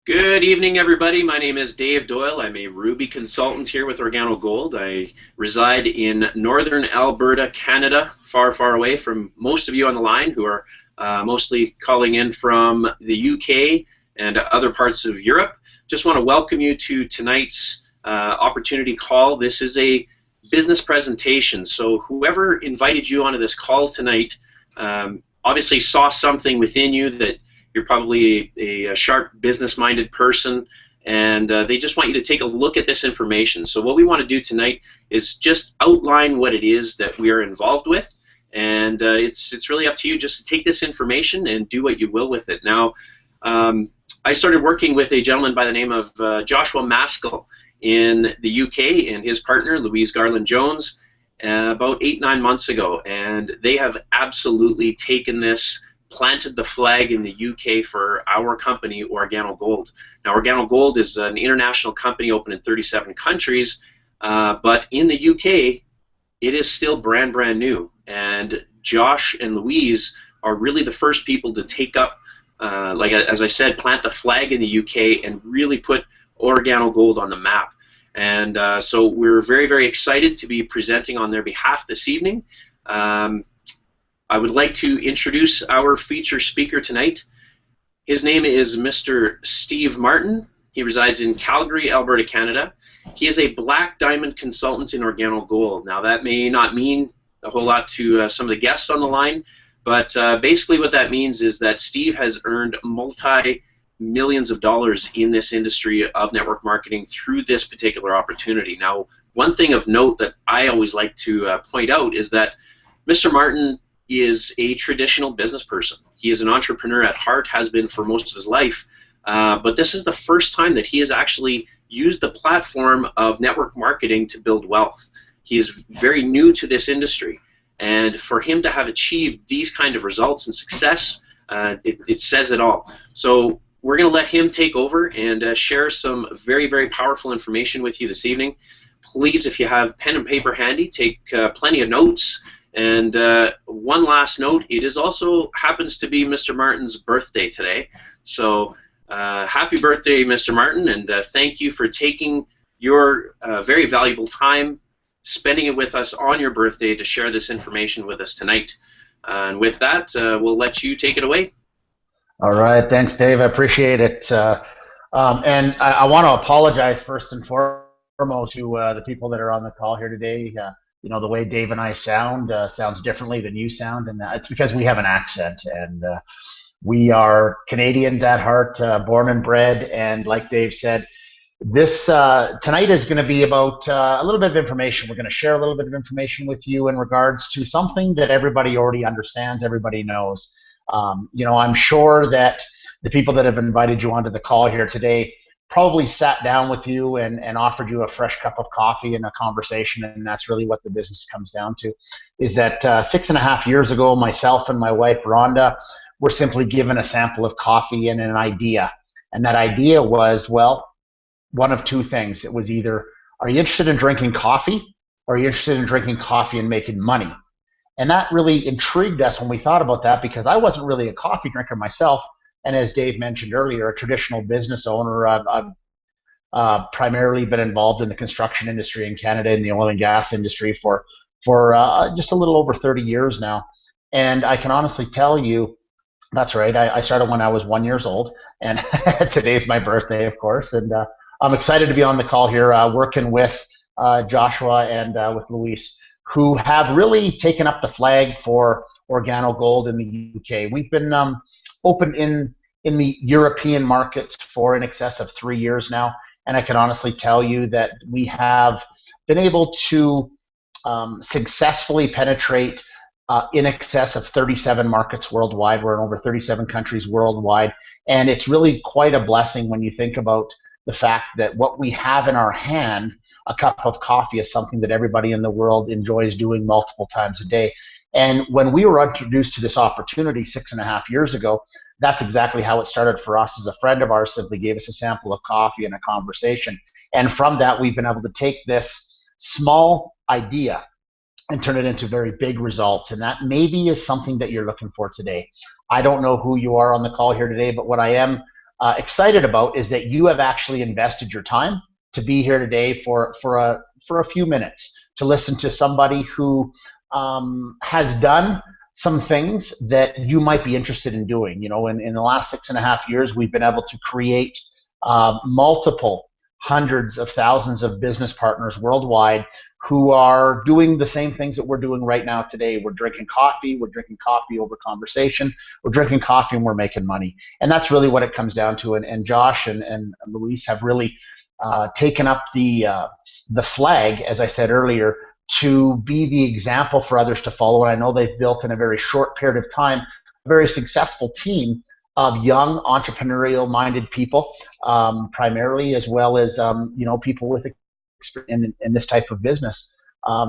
Good evening, everybody. My name is Dave Doyle. I'm a Ruby consultant here with OrganoGold. I reside in northern Alberta, Canada, far, far away from most of you on the line who are mostly calling in from the UK and other parts of Europe. Just want to welcome you to tonight's opportunity call. This is a business presentation, so whoever invited you onto this call tonight obviously saw something within you that you're probably a sharp business-minded person, and they just want you to take a look at this information. So what we want to do tonight is just outline what it is that we are involved with, and it's really up to you just to take this information and do what you will with it. Now, I started working with a gentleman by the name of Joshua Maskell in the UK and his partner, Louise Garland-Jones, about 8-9 months ago, and they have absolutely taken this, planted the flag in the UK for our company, OrganoGold. Now, OrganoGold is an international company open in 37 countries, but in the UK, it is still brand new. And Josh and Louise are really the first people to take up, like as I said, plant the flag in the UK and really put OrganoGold on the map. And so we're very, very excited to be presenting on their behalf this evening. I would like to introduce our feature speaker tonight. His name is Mr. Steve Martin. He resides in Calgary, Alberta, Canada. He is a black diamond consultant in OrganoGold. Now, that may not mean a whole lot to some of the guests on the line, but basically what that means is that Steve has earned multi-millions of dollars in this industry of network marketing through this particular opportunity. Now, one thing of note that I always like to point out is that Mr. Martin is a traditional business person. He is an entrepreneur at heart, has been for most of his life, but this is the first time that he has actually used the platform of network marketing to build wealth. He is very new to this industry, and for him to have achieved these kind of results and success, it says it all. So we're going to let him take over and share some very, very powerful information with you this evening. Please, if you have pen and paper handy, take plenty of notes. And one last note, it is also happens to be Mr. Martin's birthday today. So happy birthday, Mr. Martin, and thank you for taking your very valuable time, spending it with us on your birthday to share this information with us tonight. And with that, we'll let you take it away. All right, thanks, Dave. I appreciate it. And I want to apologize first and foremost to the people that are on the call here today. You know, the way Dave and I sounds differently than you sound, and it's because we have an accent, and we are Canadians at heart, born and bred, and like Dave said, this tonight is going to be about a little bit of information. We're going to share a little bit of information with you in regards to something that everybody already understands, everybody knows. You know, I'm sure that the people that have invited you onto the call here today probably sat down with you and offered you a fresh cup of coffee and a conversation, and that's really what the business comes down to, is that 6.5 years ago, myself and my wife, Rhonda, were simply given a sample of coffee and an idea. And that idea was, well, one of two things. It was either, are you interested in drinking coffee, or are you interested in drinking coffee and making money? And that really intrigued us when we thought about that, because I wasn't really a coffee drinker myself. And as Dave mentioned earlier, a traditional business owner. I've primarily been involved in the construction industry in Canada, in the oil and gas industry for just a little over 30 years now. And I can honestly tell you, that's right, I started when I was 1 year old, and today's my birthday, of course. And I'm excited to be on the call here working with Joshua and with Louise, who have really taken up the flag for OrganoGold in the UK. We've been open in the European markets for in excess of 3 years now, and I can honestly tell you that we have been able to successfully penetrate in excess of 37 markets worldwide. We're in over 37 countries worldwide, and it's really quite a blessing when you think about the fact that what we have in our hand, a cup of coffee, is something that everybody in the world enjoys doing multiple times a day. And when we were introduced to this opportunity 6.5 years ago, that's exactly how it started for us. As a friend of ours simply gave us a sample of coffee and a conversation. And from that, we've been able to take this small idea and turn it into very big results. And that maybe is something that you're looking for today. I don't know who you are on the call here today, but what I am excited about is that you have actually invested your time to be here today for a few minutes to listen to somebody who has done some things that you might be interested in doing. You know, in the last 6.5 years, we've been able to create multiple hundreds of thousands of business partners worldwide who are doing the same things that we're doing right now today. We're drinking coffee. We're drinking coffee over conversation. We're drinking coffee and we're making money. And that's really what it comes down to. And Josh and Luis have really taken up the flag, as I said earlier, to be the example for others to follow. And I know they've built in a very short period of time a very successful team of young entrepreneurial-minded people, primarily, as well as people with experience in this type of business.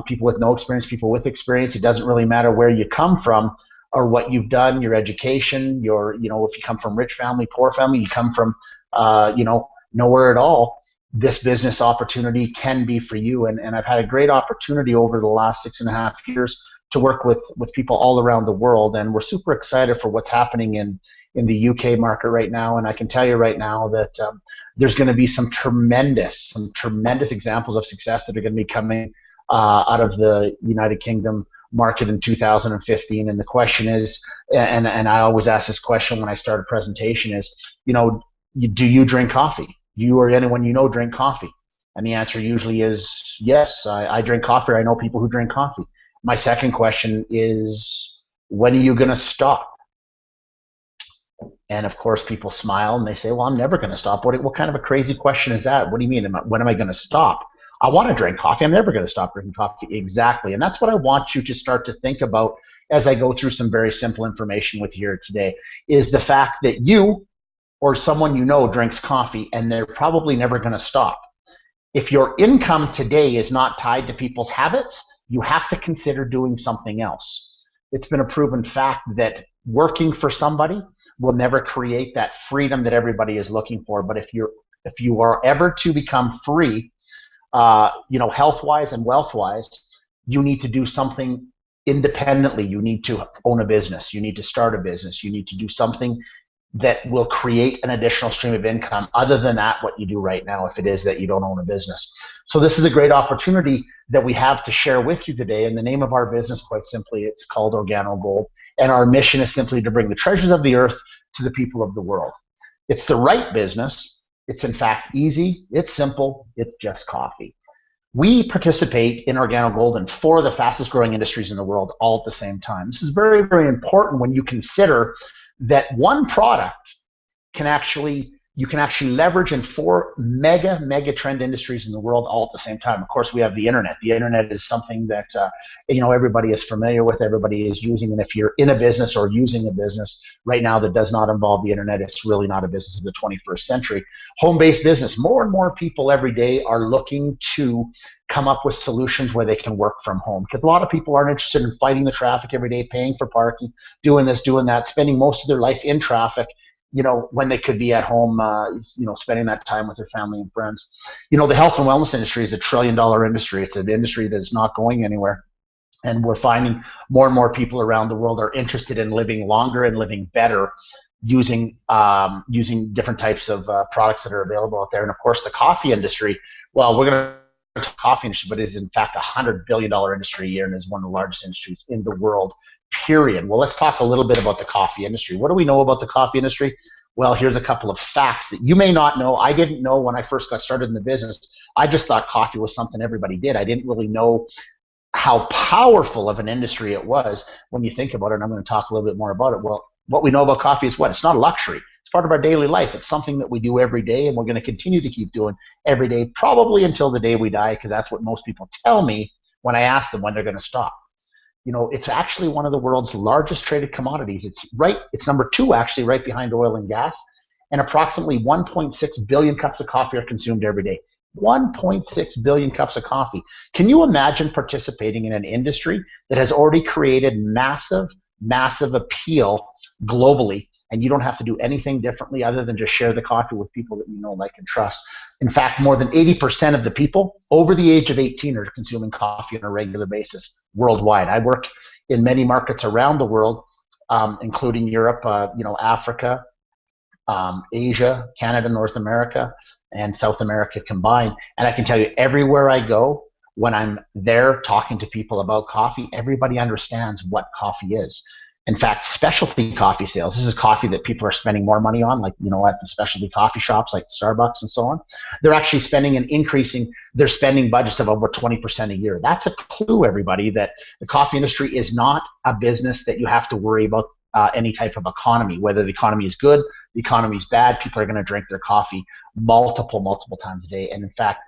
People with no experience, people with experience. It doesn't really matter where you come from or what you've done, your education, if you come from rich family, poor family, you come from nowhere at all. This business opportunity can be for you. And I've had a great opportunity over the last 6.5 years to work with people all around the world. And we're super excited for what's happening in the UK market right now. And I can tell you right now that there's going to be some tremendous examples of success that are going to be coming out of the United Kingdom market in 2015. And the question is, and I always ask this question when I start a presentation is, do you drink coffee? You or anyone you know drink coffee? And the answer usually is yes, I drink coffee, or I know people who drink coffee. My second question is, when are you going to stop? And of course people smile and they say, well, I'm never going to stop. What kind of a crazy question is that? What do you mean, when am I going to stop? I want to drink coffee. I'm never going to stop drinking coffee. Exactly. And that's what I want you to start to think about as I go through some very simple information with you here today, is the fact that you or someone you know drinks coffee and they're probably never going to stop. If your income today is not tied to people's habits, you have to consider doing something else. It's been a proven fact that working for somebody will never create that freedom that everybody is looking for. But if you are ever to become free, health-wise and wealth-wise, you need to do something independently. You need to own a business. You need to start a business. You need to do something that will create an additional stream of income other than what you do right now, if it is that you don't own a business. So this is a great opportunity that we have to share with you today. And the name of our business, quite simply, it's called OrganoGold. And our mission is simply to bring the treasures of the earth to the people of the world. It's the right business. It's in fact easy. It's simple. It's just coffee. We participate in OrganoGold in 4 of the fastest growing industries in the world all at the same time. This is very, very important when you consider that one product you can actually leverage in 4 mega trend industries in the world all at the same time. Of course, we have the internet. The internet is something that everybody is familiar with, everybody is using, and if you're in a business or using a business right now that does not involve the internet, it's really not a business of the 21st century. Home-based business. More and more people every day are looking to come up with solutions where they can work from home, because a lot of people aren't interested in fighting the traffic every day, paying for parking, doing this, doing that, spending most of their life in traffic, when they could be at home, spending that time with their family and friends. The health and wellness industry is a $1 trillion industry. It's an industry that's not going anywhere. And we're finding more and more people around the world are interested in living longer and living better using different types of products that are available out there. And of course, the coffee industry, well, we're going to talk coffee industry, but it is in fact a $100 billion industry a year and is one of the largest industries in the world, period. Well, let's talk a little bit about the coffee industry. What do we know about the coffee industry? Well, here's a couple of facts that you may not know. I didn't know when I first got started in the business. I just thought coffee was something everybody did. I didn't really know how powerful of an industry it was when you think about it, and I'm going to talk a little bit more about it. Well, what we know about coffee is what? It's not a luxury. It's part of our daily life. It's something that we do every day, and we're going to continue to keep doing every day, probably until the day we die, because that's what most people tell me when I ask them when they're going to stop. It's actually one of the world's largest traded commodities. It's number 2, actually, right behind oil and gas, and approximately 1.6 billion cups of coffee are consumed every day. 1.6 billion cups of coffee. Can you imagine participating in an industry that has already created massive appeal globally, and you don't have to do anything differently other than just share the coffee with people that you know, like, and trust? In fact, more than 80% of the people over the age of 18 are consuming coffee on a regular basis worldwide. I work in many markets around the world, including Europe, Africa, Asia, Canada, North America, and South America combined. And I can tell you, everywhere I go, when I'm there talking to people about coffee, everybody understands what coffee is. In fact, specialty coffee sales, this is coffee that people are spending more money on, like, at the specialty coffee shops like Starbucks and so on. They're actually spending and increasing their spending budgets of over 20% a year. That's a clue, everybody, that the coffee industry is not a business that you have to worry about any type of economy. Whether the economy is good, the economy is bad, people are going to drink their coffee multiple times a day. And in fact,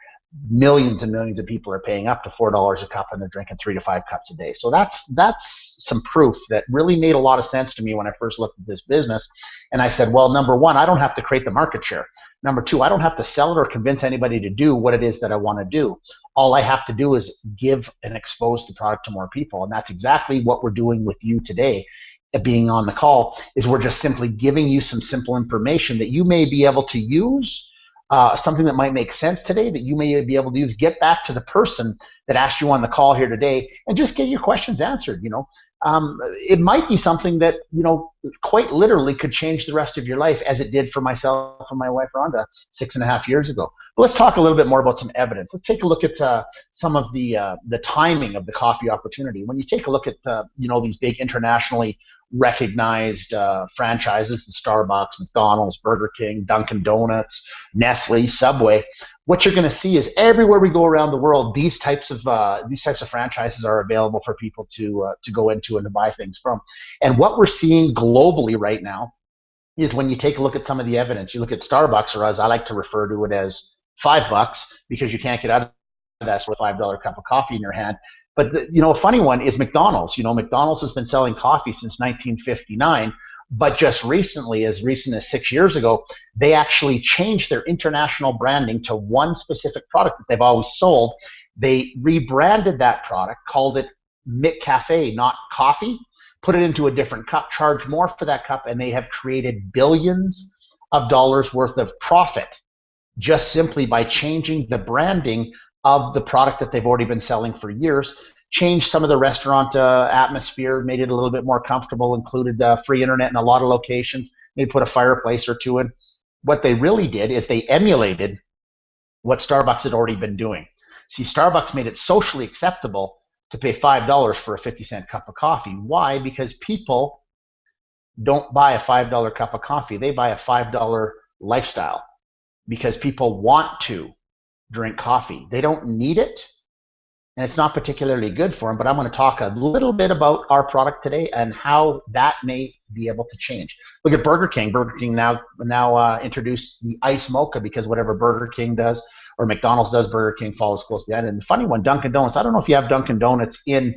millions and millions of people are paying up to $4 a cup, and they're drinking 3 to 5 cups a day. So that's some proof that really made a lot of sense to me when I first looked at this business. And I said, well, number one, I don't have to create the market share. Number two, I don't have to sell it or convince anybody to do what it is that I want to do. All I have to do is give and expose the product to more people. And that's exactly what we're doing with you today. Being on the call is we're just simply giving you some simple information that you may be able to use, something that might make sense today that you may be able to use. Get back to the person that asked you on the call here today and just get your questions answered. It might be something that, quite literally could change the rest of your life, as it did for myself and my wife Rhonda 6.5 years ago. But let's talk a little bit more about some evidence. Let's take a look at some of the timing of the coffee opportunity. When you take a look at these big internationally recognized franchises, the Starbucks, McDonald's, Burger King, Dunkin' Donuts, Nestle, Subway, what you're going to see is everywhere we go around the world, these types of franchises are available for people to go into and to buy things from. And what we're seeing globally right now is, when you take a look at some of the evidence, you look at Starbucks, or as I like to refer to it as $5, because you can't get out of that with a $5 cup of coffee in your hand. But a funny one is McDonald's. McDonald's has been selling coffee since 1959, but just recently, as recent as 6 years ago, they actually changed their international branding to one specific product that they've always sold. They rebranded that product, called it McCafe, not coffee, put it into a different cup, charge more for that cup, and they have created billions of dollars worth of profit just simply by changing the branding of the product that they've already been selling for years. Changed some of the restaurant atmosphere, made it a little bit more comfortable, included free internet in a lot of locations, maybe put a fireplace or two in. What they really did is they emulated what Starbucks had already been doing. See, Starbucks made it socially acceptable to pay $5 for a 50-cent cup of coffee. Why? Because people don't buy a $5 cup of coffee. They buy a $5 lifestyle, because people want to drink coffee. They don't need it, and it's not particularly good for them. But I'm going to talk a little bit about our product today and how that may be able to change. Look at Burger King. Burger King now introduced the Ice Mocha, because whatever Burger King does or McDonald's does, Burger King follows close to that. And the funny one, Dunkin' Donuts. I don't know if you have Dunkin' Donuts in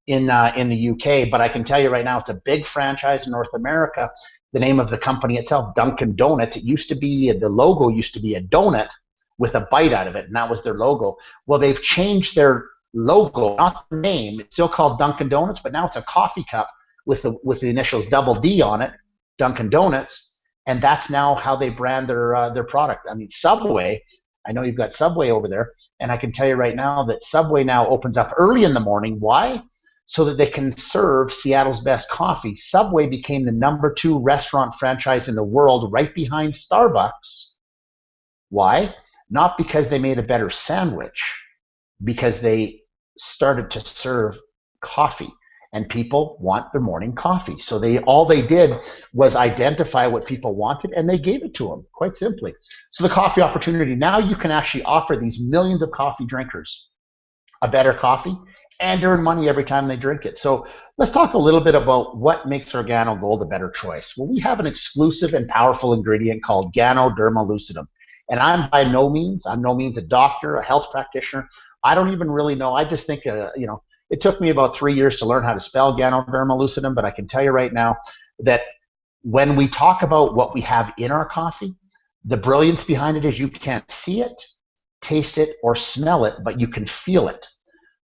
the UK, but I can tell you right now, it's a big franchise in North America. The name of the company itself, Dunkin' Donuts. It used to be, the logo used to be a donut with a bite out of it, and that was their logo. Well, they've changed their logo, not the name. It's still called Dunkin' Donuts, but now it's a coffee cup with the initials double D on it, Dunkin' Donuts, and that's now how they brand their product. I mean, Subway, I know you've got Subway over there, and I can tell you right now that Subway now opens up early in the morning. Why? So that they can serve Seattle's best coffee. Subway became the #2 restaurant franchise in the world, right behind Starbucks. Why? Not because they made a better sandwich, because they started to serve coffee, and people want their morning coffee. So all they did was identify what people wanted, and they gave it to them, quite simply. So the coffee opportunity, now you can actually offer these millions of coffee drinkers a better coffee and earn money every time they drink it. So let's talk a little bit about what makes OrganoGold a better choice. Well, we have an exclusive and powerful ingredient called Ganoderma lucidum. And I'm no means a doctor, a health practitioner. I don't even really know. I just think, it took me about 3 years to learn how to spell Ganoderma lucidum, but I can tell you right now that when we talk about what we have in our coffee, the brilliance behind it is you can't see it, taste it, or smell it, but you can feel it.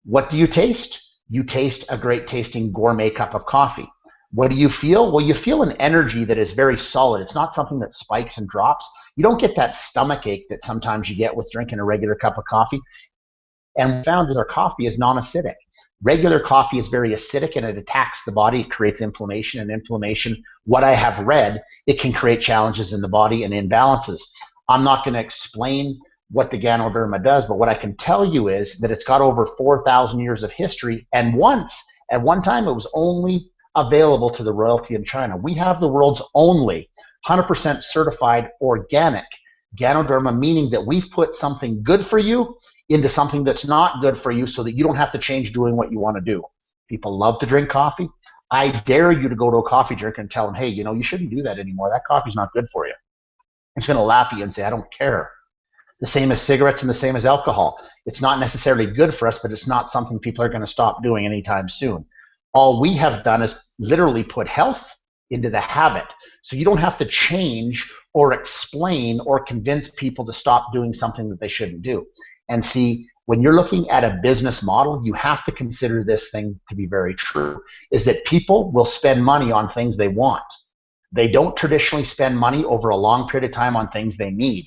What do you taste? You taste a great tasting gourmet cup of coffee. What do you feel? Well, you feel an energy that is very solid. It's not something that spikes and drops. You don't get that stomach ache that sometimes you get with drinking a regular cup of coffee. And what we found is our coffee is non-acidic. Regular coffee is very acidic and it attacks the body. It creates inflammation, and inflammation, what I have read, it can create challenges in the body and imbalances. I'm not going to explain what the Ganoderma does, but what I can tell you is that it's got over 4,000 years of history, and at one time, it was only available to the royalty in China. We have the world's only 100% certified organic Ganoderma, meaning that we've put something good for you into something that's not good for you so that you don't have to change doing what you want to do. People love to drink coffee. I dare you to go to a coffee drinker and tell them, hey, you shouldn't do that anymore. That coffee's not good for you. It's going to laugh at you and say, I don't care. The same as cigarettes and the same as alcohol. It's not necessarily good for us, but it's not something people are going to stop doing anytime soon. All we have done is literally put health into the habit. So you don't have to change or explain or convince people to stop doing something that they shouldn't do. And see, when you're looking at a business model, you have to consider this thing to be very true, is that people will spend money on things they want. They don't traditionally spend money over a long period of time on things they need.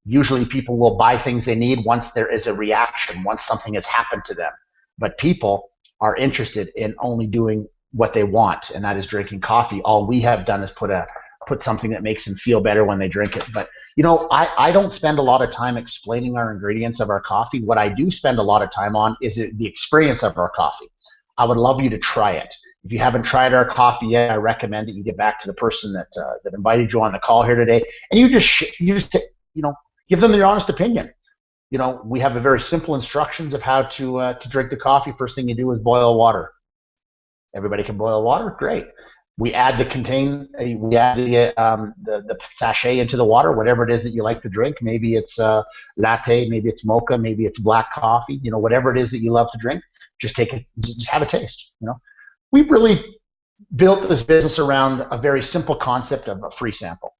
Usually people will buy things they need once there is a reaction, once something has happened to them. But people are interested in only doing what they want, and that is drinking coffee. All we have done is put something that makes them feel better when they drink it. But I don't spend a lot of time explaining our ingredients of our coffee. What I do spend a lot of time on is the experience of our coffee. I would love you to try it. If you haven't tried our coffee yet, I recommend that you get back to the person that invited you on the call here today, and you just give them your honest opinion. We have a very simple instructions of how to drink the coffee. First thing you do is boil water. Everybody can boil water, great. We add the sachet into the water, whatever it is that you like to drink. Maybe it's latte, maybe it's mocha, maybe it's black coffee. Whatever it is that you love to drink, just have a taste. We've really built this business around a very simple concept of a free sample.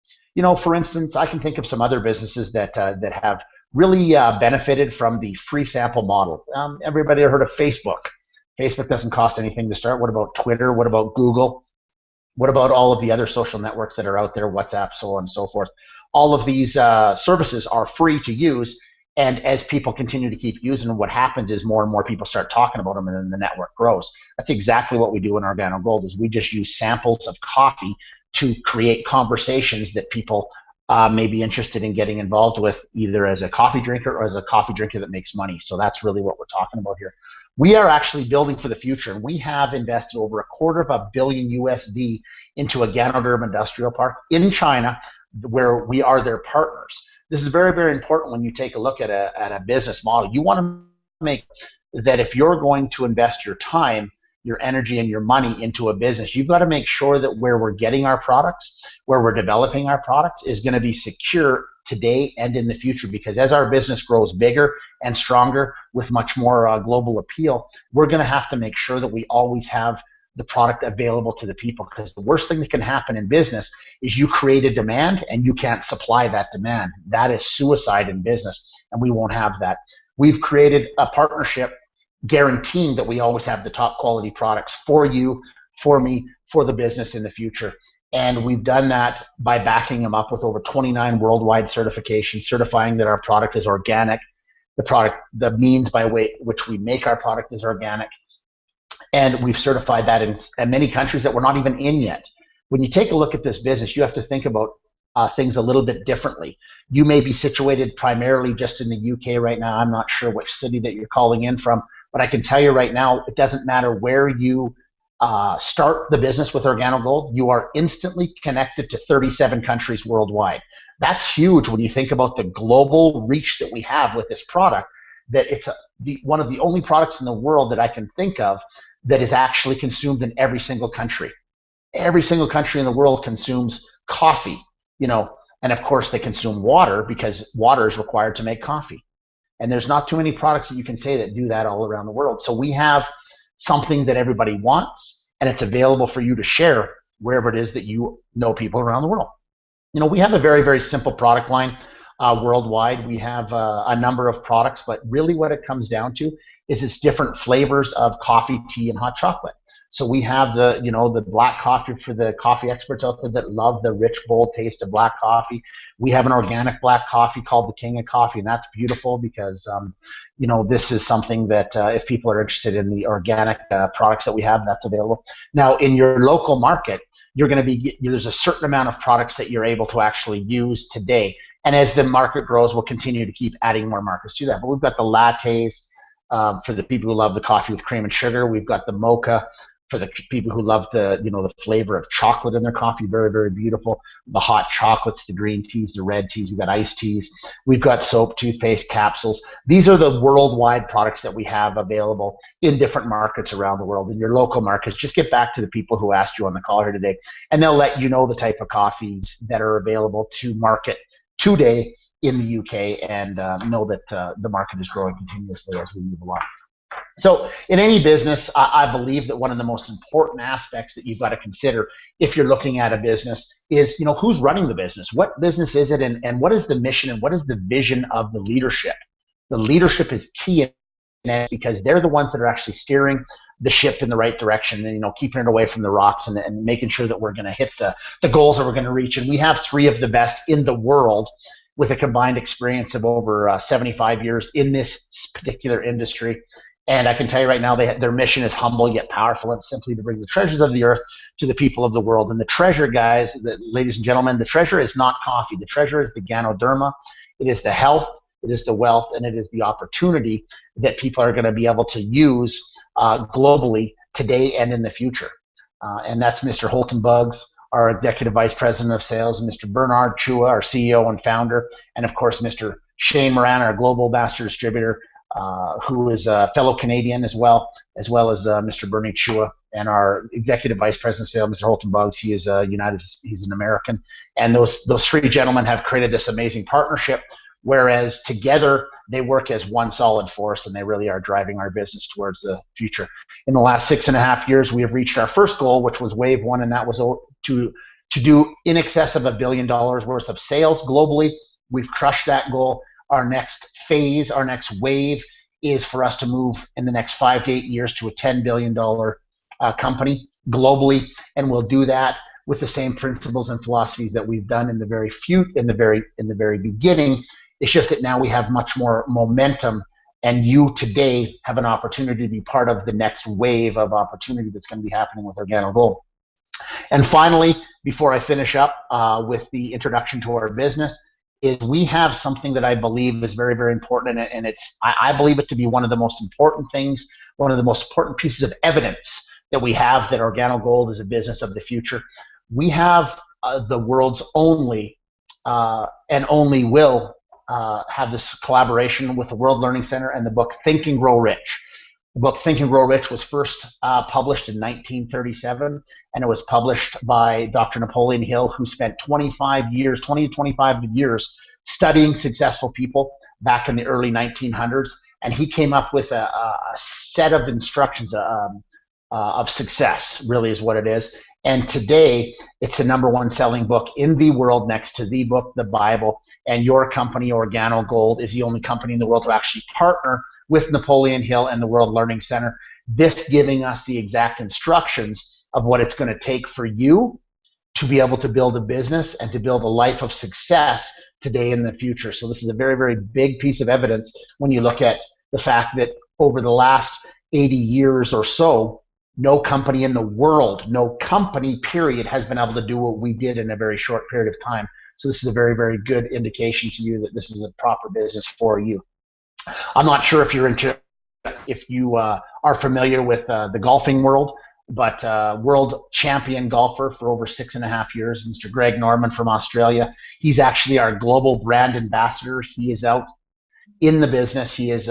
For instance, I can think of some other businesses that have really benefited from the free sample model. Everybody heard of Facebook? Facebook doesn't cost anything to start. What about Twitter? What about Google? What about all of the other social networks that are out there, WhatsApp, so on and so forth? All of these services are free to use, and as people continue to keep using them, what happens is more and more people start talking about them, and then the network grows. That's exactly what we do in OrganoGold, is we just use samples of coffee to create conversations that people may be interested in getting involved with, either as a coffee drinker or as a coffee drinker that makes money. So that's really what we're talking about here. We are actually building for the future, and we have invested over $250 million USD into a Ganoderma industrial park in China, where we are their partners. This is very, very important when you take a look at a business model. You want to make that if you're going to invest your time, your energy, and your money into a business, you've got to make sure that where we're getting our products, where we're developing our products, is going to be secure today and in the future, because as our business grows bigger and stronger with much more global appeal, we're going to have to make sure that we always have the product available to the people, because the worst thing that can happen in business is you create a demand and you can't supply that demand. That is suicide in business, and we won't have that. We've created a partnership guaranteeing that we always have the top quality products for you, for me, for the business in the future. And we've done that by backing them up with over 29 worldwide certifications, certifying that our product is organic, the means by which we make our product is organic. And we've certified that in many countries that we're not even in yet. When you take a look at this business, you have to think about things a little bit differently. You may be situated primarily just in the UK right now. I'm not sure which city that you're calling in from, but I can tell you right now, it doesn't matter where you start the business with OrganoGold, you are instantly connected to 37 countries worldwide. That's huge when you think about the global reach that we have with this product, that it's one of the only products in the world that I can think of that is actually consumed in every single country. Every single country in the world consumes coffee, and of course they consume water, because water is required to make coffee. And there's not too many products that you can say that do that all around the world. So we have something that everybody wants, and it's available for you to share wherever it is that you know people around the world. We have a very, very simple product line worldwide. We have a number of products, but really what it comes down to is it's different flavors of coffee, tea, and hot chocolate. So we have the black coffee for the coffee experts out there that love the rich, bold taste of black coffee. We have an organic black coffee called the King of Coffee, and that's beautiful because, this is something that if people are interested in the organic products that we have, that's available. Now, in your local market, there's a certain amount of products that you're able to actually use today. And as the market grows, we'll continue to keep adding more markets to that. But we've got the lattes for the people who love the coffee with cream and sugar. We've got the mocha for the people who love the flavor of chocolate in their coffee. Very, very beautiful. The hot chocolates, the green teas, the red teas. We've got iced teas. We've got soap, toothpaste, capsules. These are the worldwide products that we have available in different markets around the world. In your local markets, just get back to the people who asked you on the call here today, and they'll let you know the type of coffees that are available to market today in the UK, and know that the market is growing continuously as we move along. So in any business, I believe that one of the most important aspects that you've got to consider if you're looking at a business is, who's running the business? What business is it, and what is the mission, and what is the vision of the leadership? The leadership is key in that because they're the ones that are actually steering the ship in the right direction and, keeping it away from the rocks and making sure that we're going to hit the goals that we're going to reach. And we have 3 of the best in the world with a combined experience of over 75 years in this particular industry. And I can tell you right now, their mission is humble yet powerful, and simply to bring the treasures of the earth to the people of the world. And the treasure, guys, ladies and gentlemen, the treasure is not coffee. The treasure is the Ganoderma. It is the health, it is the wealth, and it is the opportunity that people are going to be able to use globally today and in the future. And that's Mr. Holton Buggs, our Executive Vice President of Sales, and Mr. Bernard Chua, our CEO and founder, and of course Mr. Shane Moran, our Global Master Distributor, who is a fellow Canadian as well as Mr. Bernie Chua, and our Executive Vice President of Sales, Mr. Holton Buggs. He is he's an American, and those 3 gentlemen have created this amazing partnership, whereas together they work as one solid force, and they really are driving our business towards the future. In the last 6.5 years, we have reached our first goal, which was wave 1, and that was to do in excess of $1 billion worth of sales globally. We've crushed that goal. Our next phase, our next wave is for us to move in the next 5 to 8 years to a $10 billion company globally, and we'll do that with the same principles and philosophies that we've done in the very beginning. It's just that now we have much more momentum, and you today have an opportunity to be part of the next wave of opportunity that's going to be happening with OrganoGold. And finally, before I finish up with the introduction to our business, is we have something that I believe is very, very important, and I believe it to be one of the most important things, one of the most important pieces of evidence that we have that OrganoGold is a business of the future. We have the world's only and only will have this collaboration with the World Learning Center and the book Think and Grow Rich. The book Think and Grow Rich was first published in 1937, and it was published by Dr. Napoleon Hill, who spent 20 to 25 years studying successful people back in the early 1900s, and he came up with a set of instructions of success, really is what it is. And today, it's the #1 selling book in the world next to the book, the Bible, and your company, OrganoGold, is the only company in the world to actually partner with Napoleon Hill and the World Learning Center, this giving us the exact instructions of what it's going to take for you to be able to build a business and to build a life of success today and in the future. So this is a very, very big piece of evidence when you look at the fact that over the last 80 years or so, no company in the world, no company period, has been able to do what we did in a very short period of time. So this is a very, very good indication to you that this is a proper business for you. I'm not sure if you are familiar with the golfing world, but world champion golfer for over 6.5 years, Mr. Greg Norman from Australia. He's actually our global brand ambassador. He is out in the business. He is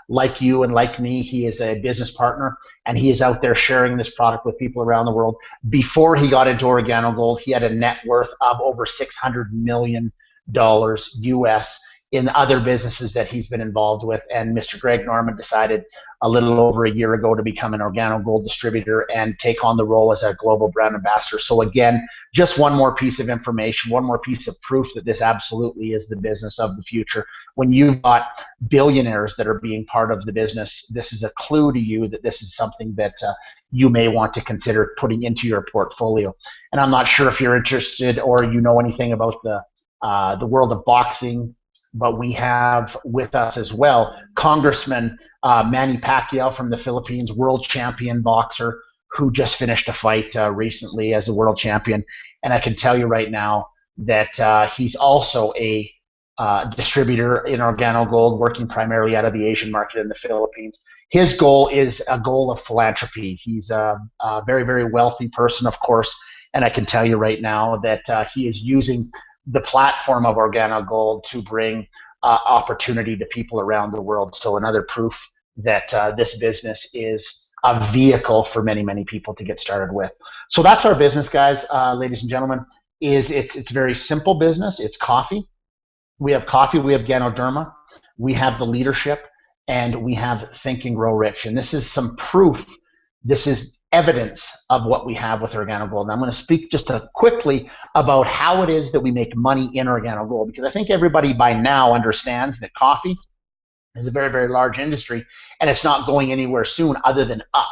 like you and like me. He is a business partner, and he is out there sharing this product with people around the world. Before he got into OrganoGold, he had a net worth of over $600 million US in other businesses that he's been involved with. And Mr. Greg Norman decided a little over a year ago to become an OrganoGold distributor and take on the role as a global brand ambassador. So again, just one more piece of information, one more piece of proof that this absolutely is the business of the future. When you've got billionaires that are being part of the business, this is a clue to you that this is something that you may want to consider putting into your portfolio. And I'm not sure if you're interested or you know anything about the world of boxing, but we have with us as well Congressman Manny Pacquiao from the Philippines, world champion boxer who just finished a fight recently as a world champion. And I can tell you right now that he's also a distributor in OrganoGold, working primarily out of the Asian market in the Philippines. His goal is a goal of philanthropy. He's a very, very wealthy person, of course, and I can tell you right now that he is using the platform of OrganoGold to bring opportunity to people around the world. So another proof that this business is a vehicle for many, many people to get started with. So that's our business, guys, ladies and gentlemen. It's very simple business. It's coffee. We have coffee. We have Ganoderma. We have the leadership, and we have Think and Grow Rich. And this is some proof. This is evidence of what we have with OrganoGold. And I'm going to speak just quickly about how it is that we make money in OrganoGold, because I think everybody by now understands that coffee is a very, very large industry, and it's not going anywhere soon other than up.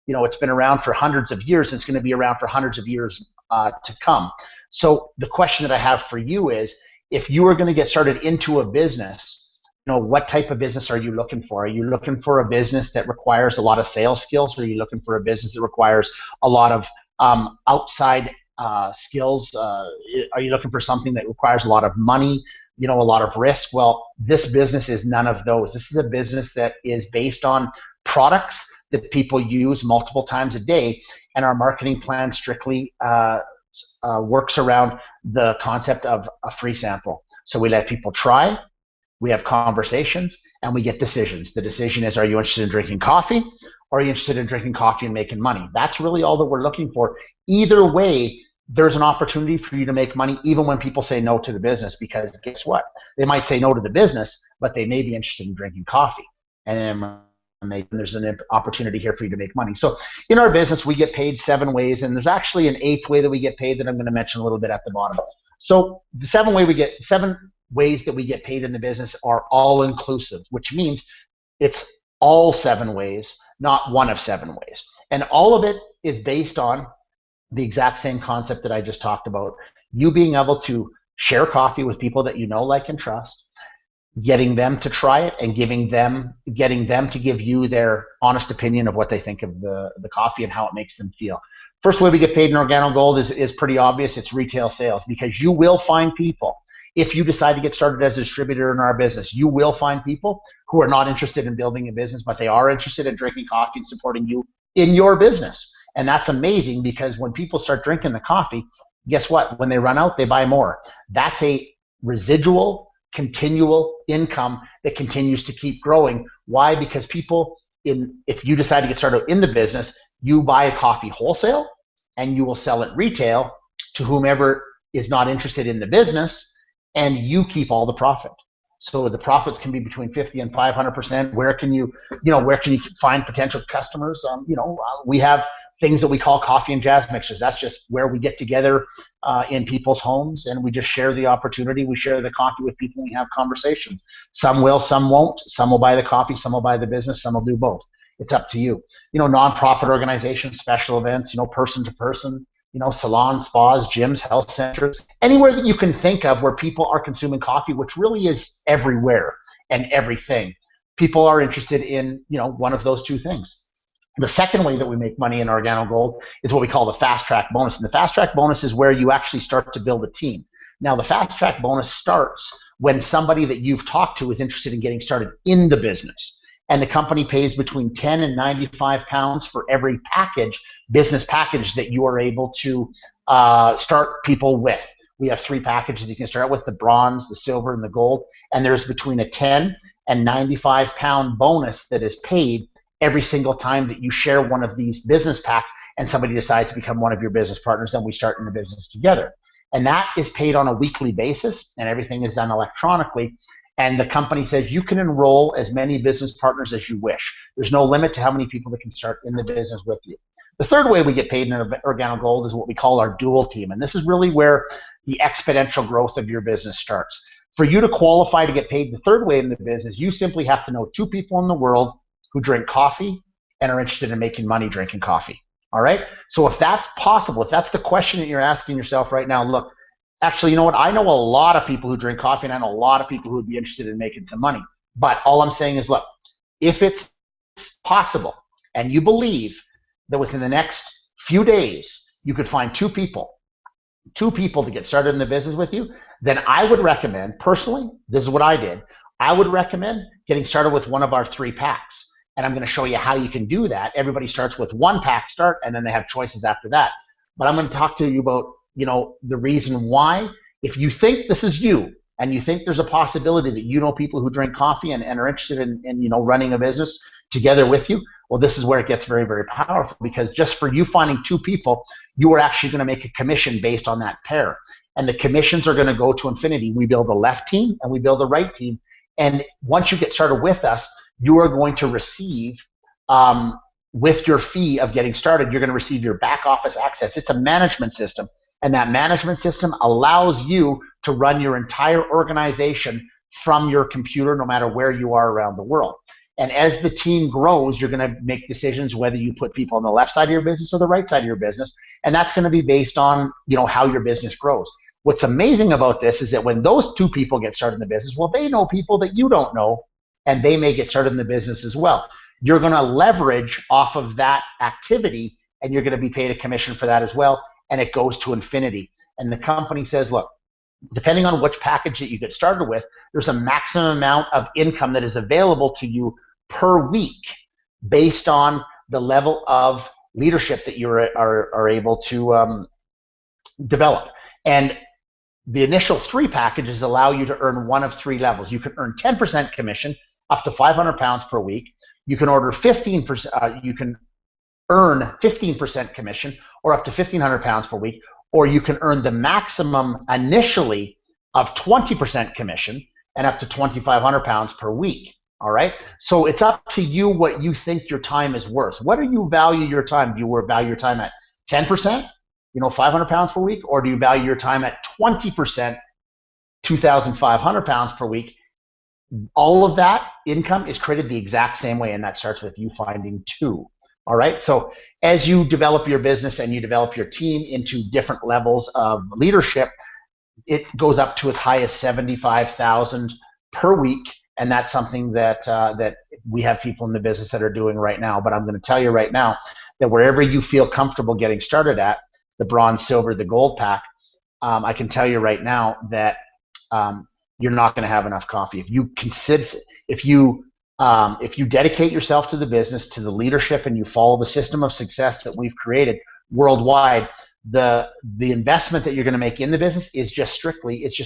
You know, it's been around for hundreds of years, and it's going to be around for hundreds of years to come. So the question that I have for you is, if you are going to get started into a business, you know, what type of business are you looking for? Are you looking for a business that requires a lot of sales skills? Or are you looking for a business that requires a lot of outside skills? Are you looking for something that requires a lot of money, you know, a lot of risk? Well, this business is none of those. This is a business that is based on products that people use multiple times a day, and our marketing plan strictly works around the concept of a free sample. So we let people try, we have conversations, and we get decisions. The decision is, are you interested in drinking coffee, or are you interested in drinking coffee and making money? That's really all that we're looking for. Either way, there's an opportunity for you to make money even when people say no to the business, because guess what? They might say no to the business, but they may be interested in drinking coffee. And there's an opportunity here for you to make money. So in our business, we get paid 7 ways, and there's actually an 8th way that we get paid that I'm going to mention a little bit at the bottom. So the 7 ways that we get paid in the business are all inclusive, which means it's all 7 ways, not one of 7 ways. And all of it is based on the exact same concept that I just talked about. You being able to share coffee with people that you know, like, and trust, getting them to try it, and getting them to give you their honest opinion of what they think of the coffee and how it makes them feel. First way we get paid in OrganoGold is pretty obvious. It's retail sales, because you will find people, if you decide to get started as a distributor in our business, you will find people who are not interested in building a business, but they are interested in drinking coffee and supporting you in your business. And that's amazing, because when people start drinking the coffee, guess what? When they run out, they buy more. That's a residual, continual income that continues to keep growing. Why? Because people, if you decide to get started in the business, you buy a coffee wholesale and you will sell it retail to whomever is not interested in the business, and you keep all the profit. So the profits can be between 50 and 500%. Where can you find potential customers? We have things that we call coffee and jazz mixers. That's just where we get together in people's homes, and we just share the opportunity. We share the coffee with people, and we have conversations. Some will, some won't. Some will buy the coffee, some will buy the business, some will do both. It's up to you. Nonprofit organizations, special events, person to person, salons, spas, gyms, health centers, anywhere that you can think of where people are consuming coffee, which really is everywhere and everything. People are interested in, one of those two things. The second way that we make money in OrganoGold is what we call the fast track bonus. And the fast track bonus is where you actually start to build a team. Now, the fast track bonus starts when somebody that you've talked to is interested in getting started in the business. And the company pays between 10 and 95 pounds for every business package that you are able to start people with. We have 3 packages you can start with: the bronze, the silver, and the gold. And there's between a 10 and 95 pound bonus that is paid every single time that you share one of these business packs and somebody decides to become one of your business partners, and we start in the business together. And that is paid on a weekly basis, and everything is done electronically. And the company says you can enroll as many business partners as you wish. There's no limit to how many people that can start in the business with you. The third way we get paid in OrganoGold is what we call our dual team. And this is really where the exponential growth of your business starts. For you to qualify to get paid the third way in the business, you simply have to know 2 people in the world who drink coffee and are interested in making money drinking coffee. All right? So if that's possible, if that's the question that you're asking yourself right now, look, actually, you know what? I know a lot of people who drink coffee, and I know a lot of people who would be interested in making some money. But all I'm saying is, look, if it's possible and you believe that within the next few days you could find 2 people to get started in the business with you, then I would recommend, personally, this is what I did, I would recommend getting started with one of our 3 packs. And I'm going to show you how you can do that. Everybody starts with 1 pack start, and then they have choices after that. But I'm going to talk to you about, the reason why. If you think this is you, and you think there's a possibility that you know people who drink coffee and are interested in running a business together with you, well, this is where it gets very, very powerful, because just for you finding 2 people, you are actually going to make a commission based on that pair. And the commissions are going to go to infinity. We build a left team and we build a right team. And once you get started with us, you are going to receive, with your fee of getting started, you're going to receive your back office access. It's a management system. And that management system allows you to run your entire organization from your computer, no matter where you are around the world. And as the team grows, you're going to make decisions whether you put people on the left side of your business or the right side of your business. And that's going to be based on, how your business grows. What's amazing about this is that when those 2 people get started in the business, well, they know people that you don't know, and they may get started in the business as well. You're going to leverage off of that activity, and you're going to be paid a commission for that as well, and it goes to infinity. And the company says, look, depending on which package that you get started with, there's a maximum amount of income that is available to you per week based on the level of leadership that you are able to develop. And the initial 3 packages allow you to earn one of 3 levels. You can earn 10% commission up to £500 per week. You can order 15%. You can earn 15% commission, or up to £1,500 per week, or you can earn the maximum initially of 20% commission and up to £2,500 per week. All right. So it's up to you what you think your time is worth. What do you value your time? Do you value your time at 10%? £500 per week, or do you value your time at 20%, £2,500 per week? All of that income is created the exact same way, and that starts with you finding 2. All right. So as you develop your business and you develop your team into different levels of leadership, it goes up to as high as $75,000 per week, and that's something that that we have people in the business that are doing right now. But I'm going to tell you right now that wherever you feel comfortable getting started at, the bronze, silver, the gold pack, I can tell you right now that you're not going to have enough coffee. If you dedicate yourself to the business, to the leadership, and you follow the system of success that we've created worldwide, the investment that you're going to make in the business is just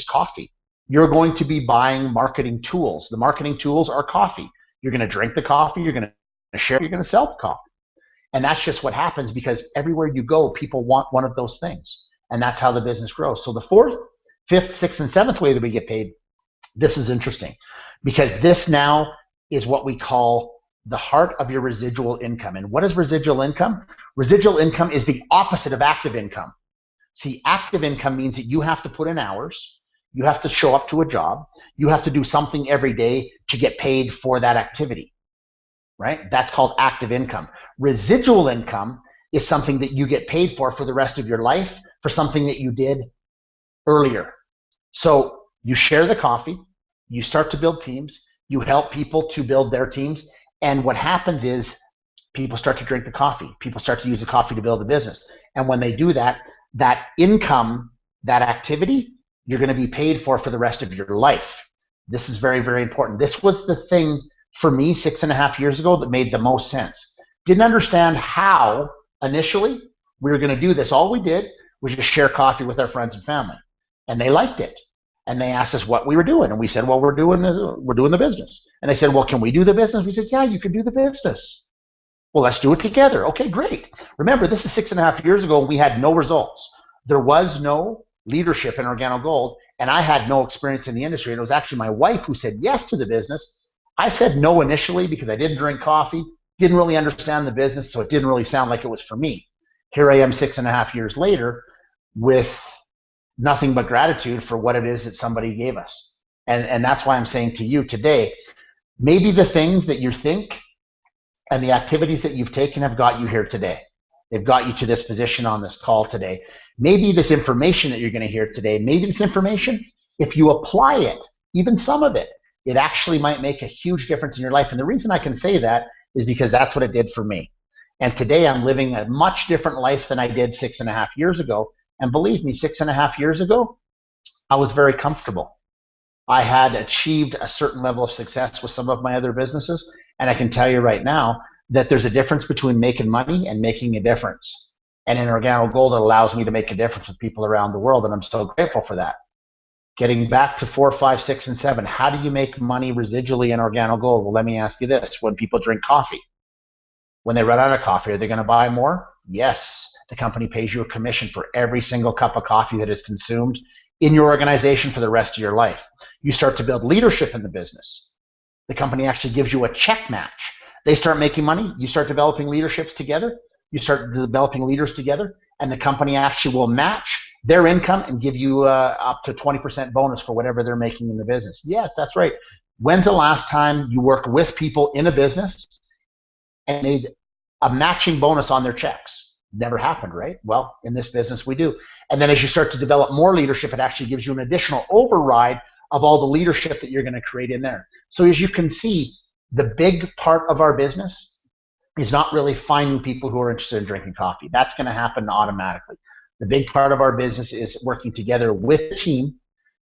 coffee. You're going to be buying marketing tools. The marketing tools are coffee. You're going to drink the coffee. You're going to share. You're going to sell the coffee. And that's just what happens, because everywhere you go, people want one of those things. And that's how the business grows. So the 4th, 5th, 6th, and 7th way that we get paid, this is interesting, because this now is what we call the heart of your residual income. And what is residual income? Residual income is the opposite of active income. See, active income means that you have to put in hours, you have to show up to a job, you have to do something every day to get paid for that activity, right? That's called active income. Residual income is something that you get paid for the rest of your life for something that you did earlier. So you share the coffee, you start to build teams, you help people to build their teams, and what happens is people start to drink the coffee. People start to use the coffee to build a business. And when they do that, that income, that activity, you're going to be paid for the rest of your life. This is very, very important. This was the thing for me 6.5 years ago that made the most sense. Didn't understand how initially we were going to do this. All we did was just share coffee with our friends and family, and they liked it. And they asked us what we were doing, and we said, well, we're doing the business. And they said, well, can we do the business? We said, yeah, you can do the business. Well, let's do it together. Okay, great. Remember, this is 6.5 years ago, and we had no results. There was no leadership in Organo Gold, and I had no experience in the industry. And it was actually my wife who said yes to the business. I said no initially because I didn't drink coffee, didn't really understand the business, so it didn't really sound like it was for me. Here I am 6.5 years later with nothing but gratitude for what it is that somebody gave us. And that's why I'm saying to you today, maybe the things that you think and the activities that you've taken have got you here today. They've got you to this position on this call today. Maybe this information that you're going to hear today, maybe this information, if you apply it, even some of it, it actually might make a huge difference in your life. And the reason I can say that is because that's what it did for me. And today I'm living a much different life than I did 6.5 years ago. And believe me, 6.5 years ago, I was very comfortable. I had achieved a certain level of success with some of my other businesses. And I can tell you right now that there's a difference between making money and making a difference. And in Organo Gold, it allows me to make a difference with people around the world. And I'm so grateful for that. Getting back to 4, 5, 6, and 7, how do you make money residually in Organo Gold? Well, let me ask you this. When people drink coffee, when they run out of coffee, are they going to buy more? Yes. The company pays you a commission for every single cup of coffee that is consumed in your organization for the rest of your life. You start to build leadership in the business. The company actually gives you a check match. They start making money. You start developing leaderships together. You start developing leaders together, and the company actually will match their income and give you up to 20% bonus for whatever they're making in the business. Yes, that's right. When's the last time you worked with people in a business and made a matching bonus on their checks? Never happened, right? Well, in this business we do. And then as you start to develop more leadership, it actually gives you an additional override of all the leadership that you're going to create in there. So as you can see, the big part of our business is not really finding people who are interested in drinking coffee. That's going to happen automatically. The big part of our business is working together with the team,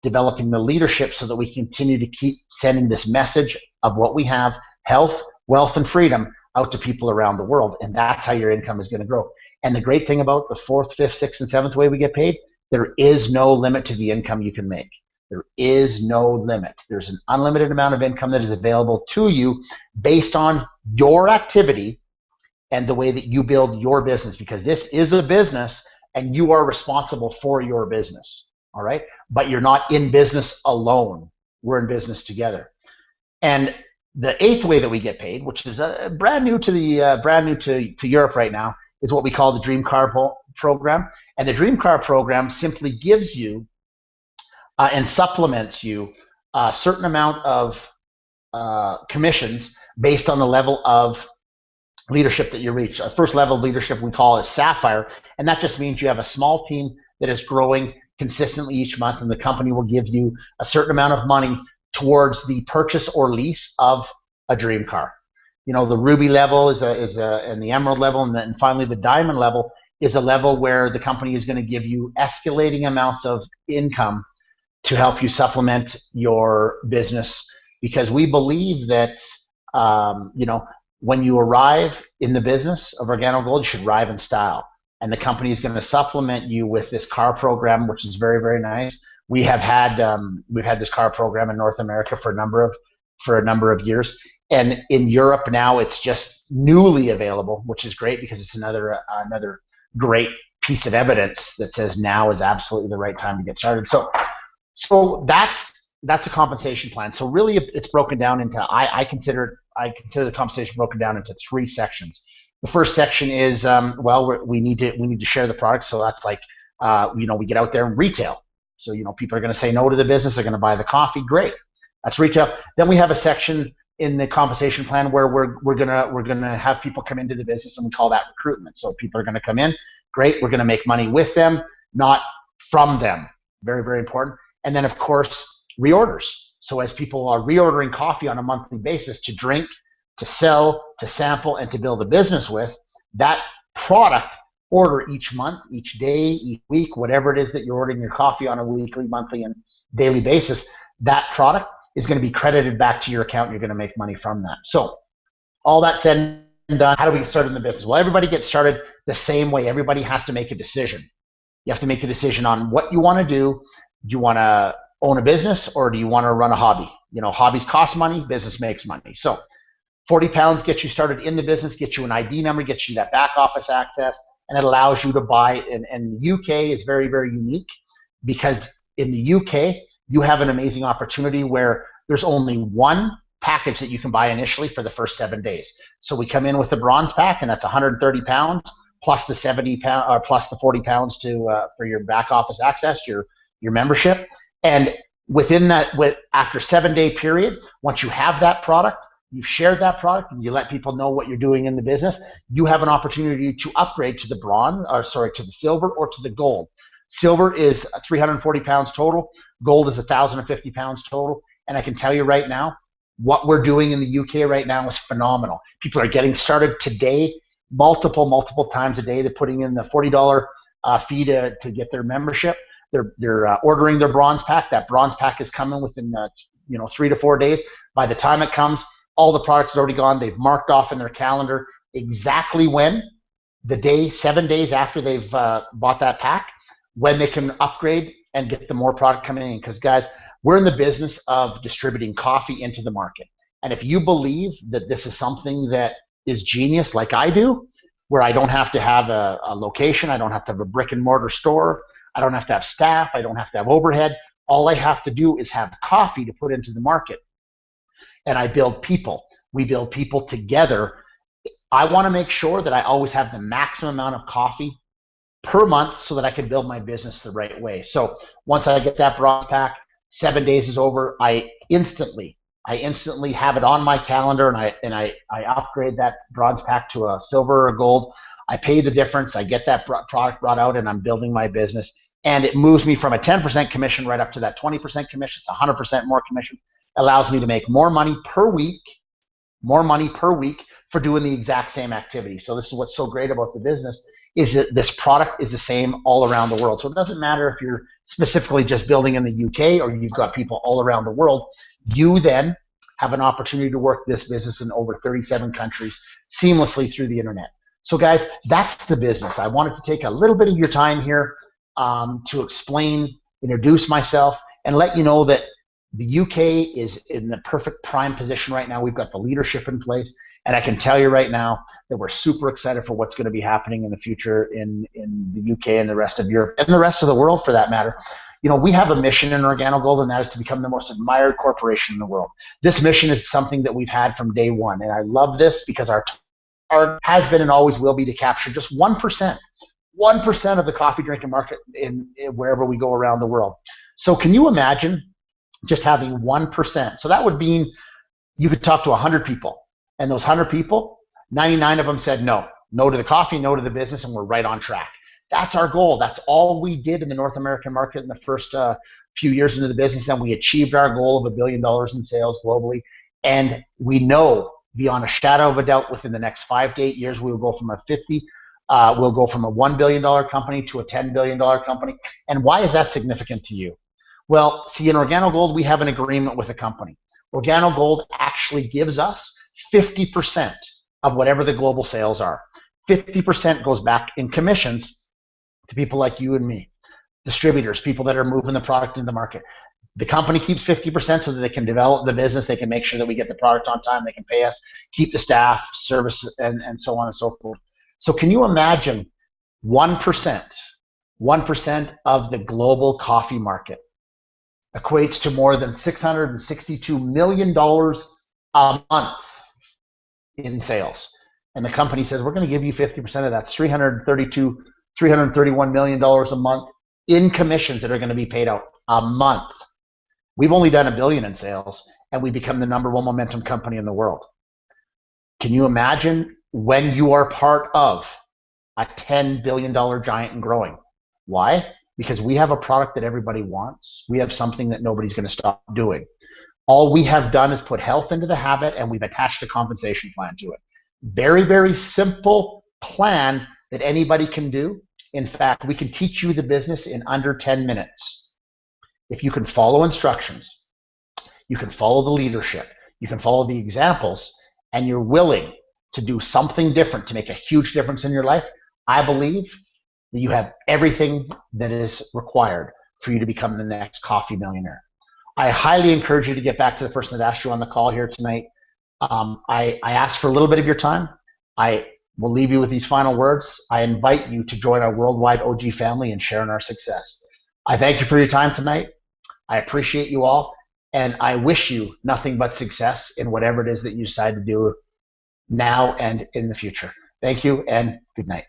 developing the leadership so that we continue to keep sending this message of what we have, health, wealth, and freedom, out to people around the world. And that's how your income is going to grow. And the great thing about the 4th, 5th, 6th, and 7th way we get paid, there is no limit to the income you can make. There is no limit. There's an unlimited amount of income that is available to you based on your activity and the way that you build your business, because this is a business and you are responsible for your business, all right? But you're not in business alone. We're in business together. And the 8th way that we get paid, which is brand new to Europe right now, is what we call the Dream Car program. And the Dream Car program simply gives you and supplements you a certain amount of commissions based on the level of leadership that you reach. A first level of leadership we call is Sapphire, and that just means you have a small team that is growing consistently each month, and the company will give you a certain amount of money towards the purchase or lease of a dream car. You know, the ruby level and the emerald level, and then finally the diamond level is a level where the company is going to give you escalating amounts of income to help you supplement your business, because we believe that when you arrive in the business of Organo Gold, you should arrive in style. And the company is going to supplement you with this car program, which is very, very nice. We've had this car program in North America for a number of years, and in Europe now it's just newly available, which is great because it's another great piece of evidence that says now is absolutely the right time to get started. So that's a compensation plan. So really, it's broken down into I consider the compensation broken down into 3 sections. The first section is we need to share the product. So that's like we get out there and retail. So people are going to say no to the business. They're going to buy the coffee. Great, that's retail. Then we have a section in the compensation plan where we're gonna have people come into the business, and we call that recruitment. So people are going to come in. Great, we're going to make money with them, not from them. Very, very important. And then of course reorders. So as people are reordering coffee on a monthly basis to drink, to sell, to sample, and to build a business with, that product order each month, each day, each week, whatever it is that you're ordering your coffee on a weekly, monthly, and daily basis, that product is going to be credited back to your account, and you're going to make money from that. So all that said and done, how do we get started in the business? Well, everybody gets started the same way. Everybody has to make a decision. You have to make a decision on what you want to do. Do you want to own a business, or do you want to run a hobby? Hobbies cost money, business makes money. So 40 pounds gets you started in the business, gets you an ID number, gets you that back office access, and it allows you to buy, and the UK is very, very unique. because in the UK, you have an amazing opportunity where there's only one package that you can buy initially for the first 7 days. So we come in with the bronze pack, and that's 130 pounds plus the 70 pound or plus the 40 pounds to for your back office access, your membership. And within that, after 7-day period, once you have that product, you've shared that product, and you let people know what you're doing in the business, you have an opportunity to upgrade to the to the silver or to the gold. Silver is 340 pounds total. Gold is 1,050 pounds total. And I can tell you right now, what we're doing in the UK right now is phenomenal. People are getting started today, multiple times a day. They're putting in the $40 fee to get their membership. They're ordering their bronze pack. That bronze pack is coming within 3 to 4 days. By the time it comes, all the product is already gone. They've marked off in their calendar exactly when, the day, 7 days after they've bought that pack, when they can upgrade and get the more product coming in. Because guys, we're in the business of distributing coffee into the market. And if you believe that this is something that is genius like I do, where I don't have to have a location, I don't have to have a brick and mortar store, I don't have to have staff, I don't have to have overhead, all I have to do is have coffee to put into the market. And I build people. We build people together. I want to make sure that I always have the maximum amount of coffee per month so that I can build my business the right way. So once I get that bronze pack, 7 days is over, I instantly have it on my calendar, and I upgrade that bronze pack to a silver or a gold. I pay the difference. I get that product brought out, and I'm building my business. And it moves me from a 10% commission right up to that 20% commission. It's 100% more commission. It allows me to make more money per week for doing the exact same activity. So this is what's so great about the business, is that this product is the same all around the world. So it doesn't matter if you're specifically just building in the UK or you've got people all around the world. You then have an opportunity to work this business in over 37 countries seamlessly through the internet. So guys, that's the business. I wanted to take a little bit of your time here to explain, introduce myself, and let you know that the UK is in the perfect prime position right now. We've got the leadership in place, and I can tell you right now that we're super excited for what's going to be happening in the future in the UK and the rest of Europe and the rest of the world for that matter. You know, we have a mission in OrganoGold, and that is to become the most admired corporation in the world. This mission is something that we've had from day one, and I love this because our target has been and always will be to capture just 1% of the coffee drinking market in wherever we go around the world. So can you imagine just having 1%? So that would mean you could talk to 100 people, and those 100 people, 99 of them said no to the coffee, no to the business, and we're right on track. That's our goal. That's all we did in the North American market in the first few years into the business, and we achieved our goal of $1 billion in sales globally. And we know beyond a shadow of a doubt within the next 5 to 8 years, we will go from we'll go from a $1 billion company to a $10 billion company. And why is that significant to you? Well, see, in OrganoGold, we have an agreement with a company. OrganoGold actually gives us 50% of whatever the global sales are. 50% goes back in commissions to people like you and me, distributors, people that are moving the product into the market. The company keeps 50% so that they can develop the business, they can make sure that we get the product on time, they can pay us, keep the staff, service, and so on and so forth. So can you imagine 1% of the global coffee market equates to more than $662 million a month in sales. And the company says, we're going to give you 50% of that. It's $331 million a month in commissions that are going to be paid out a month. We've only done $1 billion in sales, and we become the #1 momentum company in the world. Can you imagine when you are part of a $10 billion giant and growing? Why? Because we have a product that everybody wants. We have something that nobody's going to stop doing. All we have done is put health into the habit, and we've attached a compensation plan to it. Very, very simple plan that anybody can do. In fact, we can teach you the business in under 10 minutes. If you can follow instructions, you can follow the leadership, you can follow the examples, and you're willing to do something different to make a huge difference in your life, I believe that you have everything that is required for you to become the next coffee millionaire. I highly encourage you to get back to the person that asked you on the call here tonight. I asked for a little bit of your time. I will leave you with these final words. I invite you to join our worldwide OG family and share in our success. I thank you for your time tonight. I appreciate you all, and I wish you nothing but success in whatever it is that you decide to do now and in the future. Thank you, and good night.